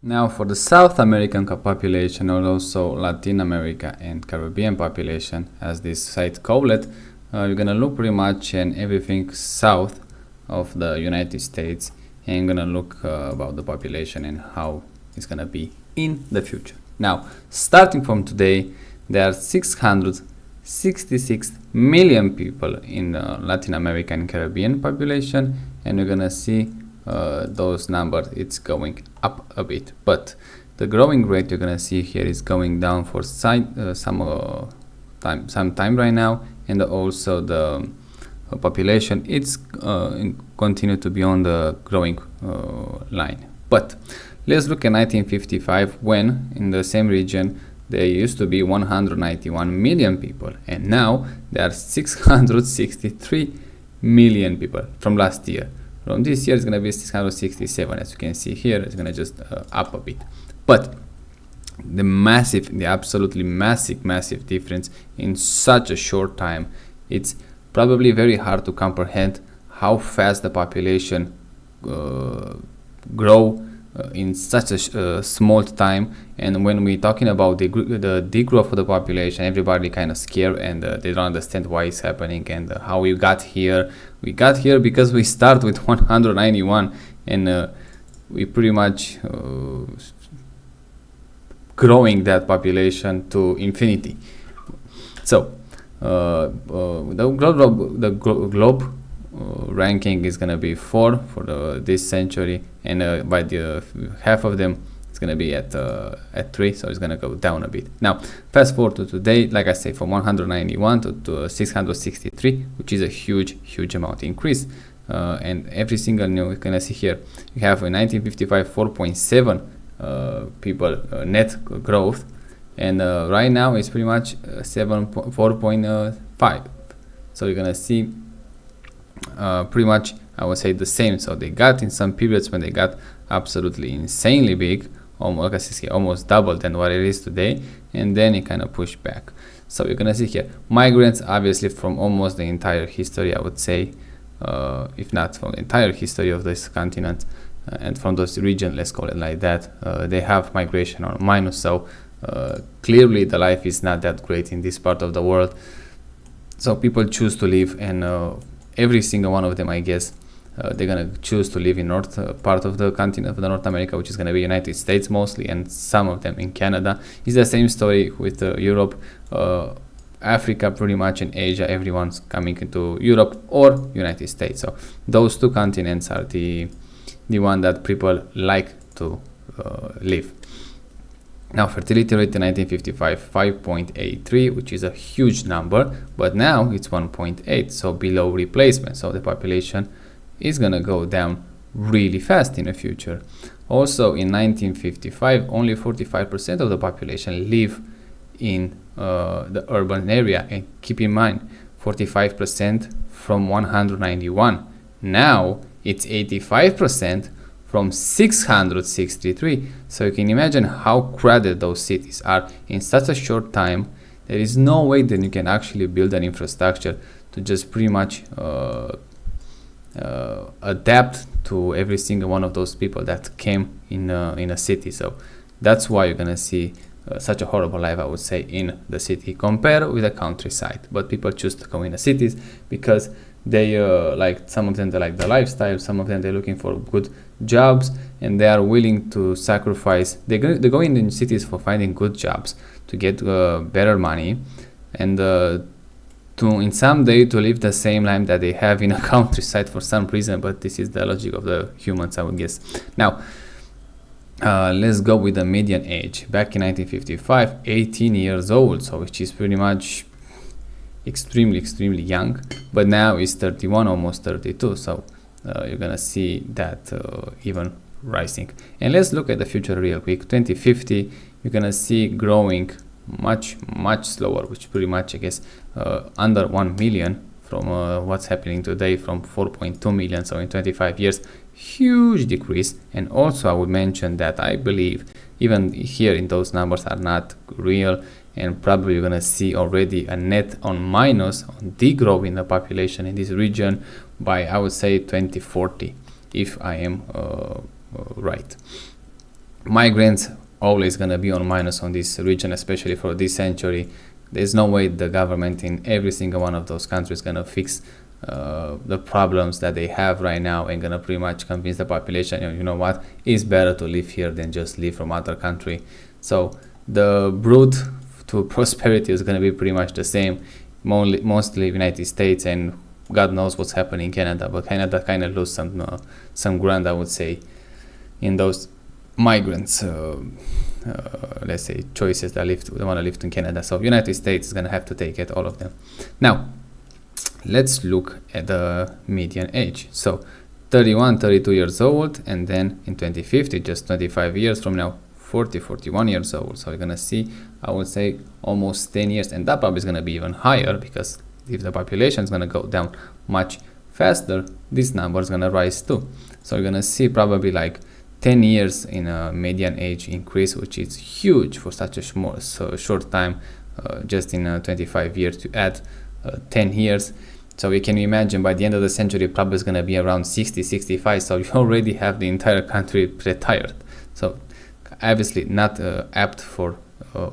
Now for the South American population, and also Latin America and Caribbean population, as this site called it, you're gonna look pretty much in everything south of the United States, and you're gonna look about the population and how it's gonna be in the future. Now, starting from today, there are 666 million people in Latin American and Caribbean population, and you're gonna see those numbers, it's going up a bit, but the growing rate you're gonna see here is going down for some time right now, and also the population it's continue to be on the growing line. But let's look at 1955, when in the same region there used to be 191 million people, and now there are 663 million people from last year. From this year, it's going to be 667. As you can see here, it's going to just up a bit. But the absolutely massive difference in such a short time, it's probably very hard to comprehend how fast the population grow in such a small time. And when we're talking about the degrowth of the population, everybody kind of scared, and they don't understand why it's happening and how we got here. We got here because we start with 191, and we pretty much growing that population to infinity. So the globe ranking is gonna be 4 for this century, and by the half of them it's gonna be at 3, so it's gonna go down a bit. Now fast forward to today, like I say, from 191 to 663, which is a huge amount increase, and every single new you're gonna see here, you have in 1955 4.7 people net growth, and right now it's pretty much 4.5, so you're gonna see pretty much, I would say, the same. So they got in some periods when they got absolutely insanely big, almost double than what it is today, and then it kind of pushed back. So you're gonna see here migrants, obviously, from almost the entire history, I would say, if not from the entire history of this continent, and from those regions, let's call it like that, they have migration or minus. So clearly the life is not that great in this part of the world, so people choose to live, and every single one of them, I guess, they're gonna choose to live in north part of the continent of the North America, which is gonna be United States mostly, and some of them in Canada. It's the same story with Europe, Africa, pretty much, in Asia. Everyone's coming into Europe or United States. So those two continents are the one that people like to live. Now, fertility rate in 1955, 5.83, which is a huge number, but now it's 1.8, so below replacement. So the population is gonna go down really fast in the future. Also, in 1955, only 45% of the population live in the urban area, and keep in mind, 45% from 191. Now it's 85% from 663. So you can imagine how crowded those cities are in such a short time. There is no way that you can actually build an infrastructure to just pretty much adapt to every single one of those people that came in a city. So that's why you're gonna see such a horrible life, I would say, in the city compared with the countryside. But people choose to go in the cities because they like, some of them they like the lifestyle, some of them they're looking for good jobs, and they are willing to sacrifice. They go in cities for finding good jobs, to get better money, and to in some day to live the same life that they have in a countryside for some reason. But this is the logic of the humans, I would guess. Now let's go with the median age. Back in 1955, 18 years old, so which is pretty much extremely young, but now it's 31, almost 32. So you're gonna see that even rising. And let's look at the future real quick. 2050, you're gonna see growing much slower, which pretty much, I guess, under 1 million from what's happening today, from 4.2 million. So in 25 years, huge decrease. And also I would mention that I believe even here in those numbers are not real, and probably you're gonna see already a net on minus, on degrowth in the population in this region by, I would say, 2040, if I am right. migrants always going to be on minus on this region, especially for this century. There's no way the government in every single one of those countries is going to fix the problems that they have right now and going to pretty much convince the population, you know what, it's better to live here than just live from other country. So the route to prosperity is going to be pretty much the same, mostly United States, and God knows what's happening in Canada, but Canada kind of lose some ground, I would say, in those migrants, let's say, choices that want to live in Canada. So United States is going to have to take it, all of them. Now, let's look at the median age. So 31, 32 years old, and then in 2050, just 25 years from now, 40, 41 years old. So you're going to see, I would say, almost 10 years, and that probably is going to be even higher, because if the population is going to go down much faster, this number is going to rise too. So you're going to see probably like 10 years in a median age increase, which is huge for such a short time, just in 25 years to add 10 years. So we can imagine by the end of the century, probably is going to be around 60, 65. So you already have the entire country retired. So obviously not apt for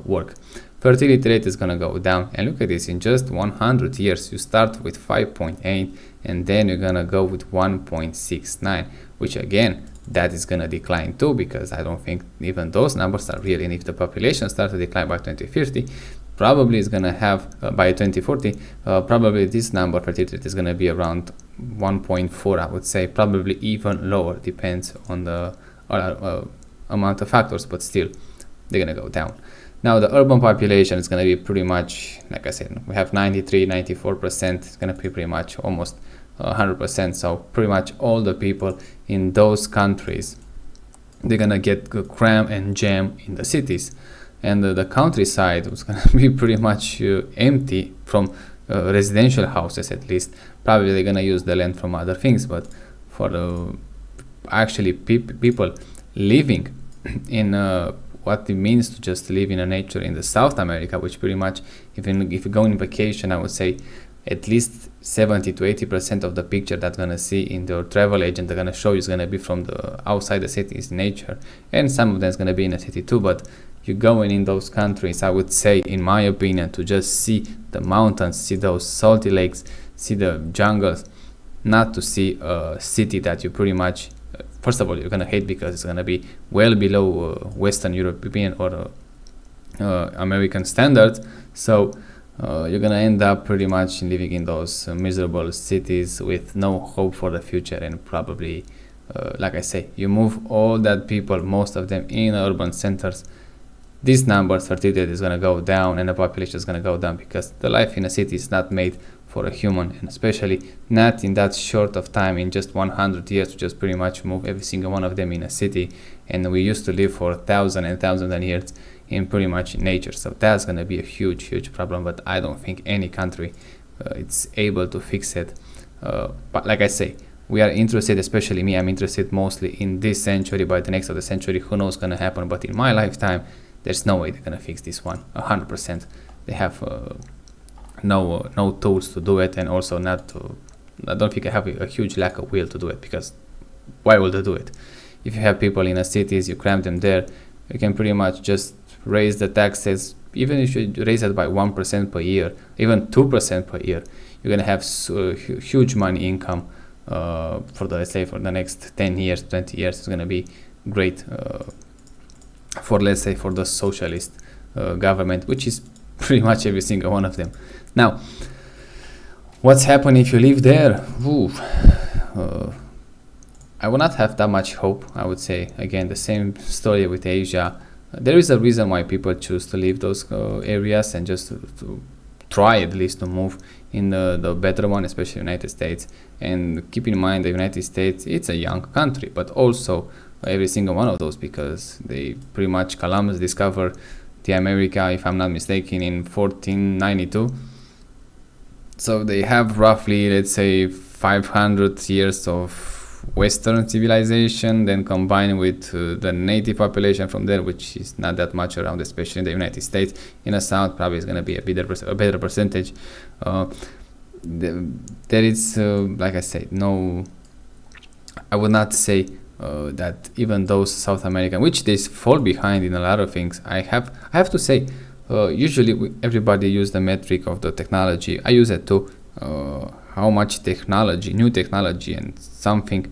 work. Fertility rate is going to go down, and look at this, in just 100 years you start with 5.8 and then you're going to go with 1.69, which again, that is going to decline too, because I don't think even those numbers are real. And if the population starts to decline by 2050, probably is going to have by 2040, probably this number fertility rate is going to be around 1.4, I would say, probably even lower, depends on the amount of factors, but still they're going to go down. Now the urban population is going to be pretty much, like I said, we have 93, 94%, it's going to be pretty much almost 100%. So pretty much all the people in those countries, they're going to get cram and jam in the cities. And the countryside was going to be pretty much empty from residential houses, at least. Probably they're going to use the land from other things, but for actually people living in what it means to just live in a nature in the South America, which pretty much, if you go on vacation, I would say at least 70 to 80% of the picture that's going to see in the travel agent they're going to show you is going to be from the outside the city, is nature, and some of them is going to be in the city too. But you going in those countries, I would say, in my opinion, to just see the mountains, see those salty lakes, see the jungles, not to see a city that you pretty much, first of all, you're going to hate, because it's going to be well below Western European or American standards. So you're going to end up pretty much living in those miserable cities with no hope for the future. And probably, like I say, you move all that people, most of them in urban centers, these numbers, fertility is going to go down and the population is going to go down, because the life in a city is not made for a human, and especially not in that short of time, in just 100 years, to just pretty much move every single one of them in a city. And we used to live for thousands and thousands of years in pretty much nature. So that's going to be a huge problem, but I don't think any country it's able to fix it. But like I say, we are interested, especially me, I'm interested mostly in this century. By the next of the century, who knows what's going to happen, but in my lifetime, there's no way they're going to fix this one 100%. They have no tools to do it, and also I don't think I have a huge lack of will to do it, because why would they do it? If you have people in the cities, you cram them there, you can pretty much just raise the taxes. Even if you raise it by 1% per year, even 2% per year, you're going to have huge money income for the, let's say, for the next 10 years, 20 years. It's going to be great for, let's say, for the socialist government, which is pretty much every single one of them. Now, what's happening if you live there? I will not have that much hope, I would say. Again, the same story with Asia. There is a reason why people choose to leave those areas and just to try at least to move in the better one, especially United States. And keep in mind, the United States, it's a young country, but also every single one of those, because they pretty much, Columbus discovered the America, if I'm not mistaken, in 1492. So they have roughly, let's say, 500 years of Western civilization, then combined with the native population from there, which is not that much around, especially in the United States. In the South, probably is going to be a better percentage. There is, like I said, no, I would not say that even those South American, which they fall behind in a lot of things, I have to say, usually everybody use the metric of the technology. I use it too. How much new technology, and something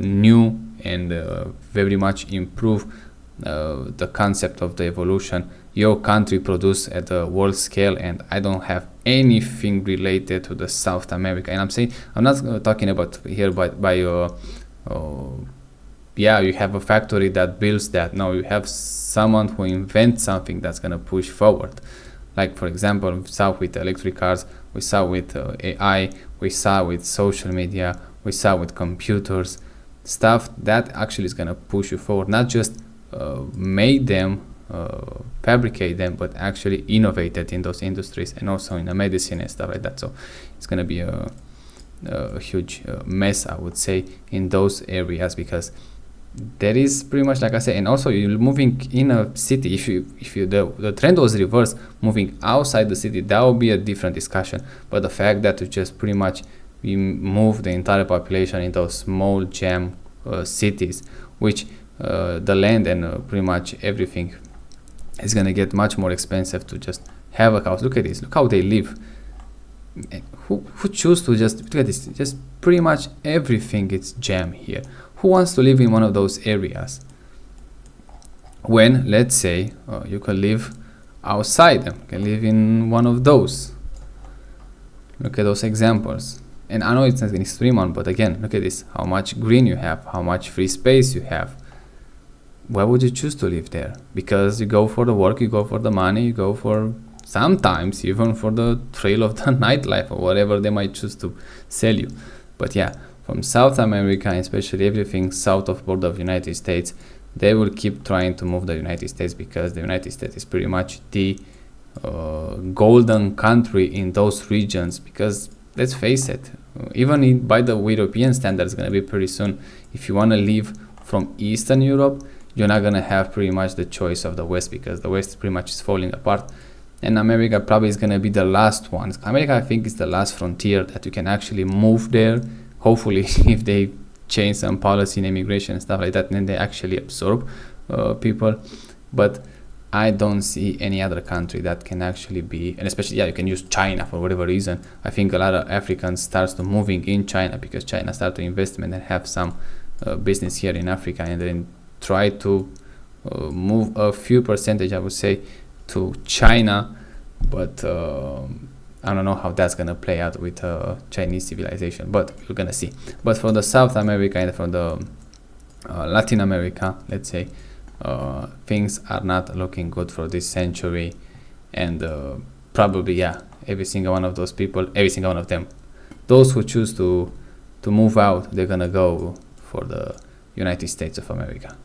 new and very much improve the concept of the evolution your country produce at the world scale. And I don't have anything related to the South America. And I'm not talking about here by you have a factory that builds that. No, you have someone who invents something that's gonna push forward. Like for example, we saw with electric cars, we saw with AI, we saw with social media, we saw with computers, stuff that actually is gonna push you forward. Not just made them, fabricate them, but actually innovated in those industries, and also in the medicine and stuff like that. So it's gonna be a huge mess, I would say, in those areas, because there is pretty much, like I said. And also you're moving in a city. If you the trend was reversed, moving outside the city, that would be a different discussion. But the fact that you just pretty much we move the entire population in those small jam cities, which the land and pretty much everything is gonna get much more expensive to just have a house. Look at this. Look how they live. Who choose to just look at this? Just pretty much everything is jam here. Who wants to live in one of those areas? When, let's say, you can live outside them, you can live in one of those. Look at those examples. And I know it's not an extreme one, but again, look at this. How much green you have, how much free space you have. Why would you choose to live there? Because you go for the work, you go for the money, you go for sometimes even for the thrill of the nightlife or whatever they might choose to sell you. But yeah, from South America, especially everything south of border of United States, they will keep trying to move the United States, because the United States is pretty much the golden country in those regions. Because let's face it, even by the European standards, going to be pretty soon. If you want to live from Eastern Europe, you're not going to have pretty much the choice of the West, because the West pretty much is falling apart. And America probably is going to be the last one. America, I think, is the last frontier that you can actually move there. Hopefully, if they change some policy in immigration and stuff like that, then they actually absorb people. But I don't see any other country that can actually be, and especially, you can use China for whatever reason. I think a lot of Africans starts to moving in China, because China start to investment and have some business here in Africa, and then try to move a few percentage, I would say, to China. But I don't know how that's gonna play out with Chinese civilization, but we're gonna see. But for the South America and for the Latin America, let's say, things are not looking good for this century. And probably, every single one of those people, every single one of them, those who choose to move out, they're gonna go for the United States of America.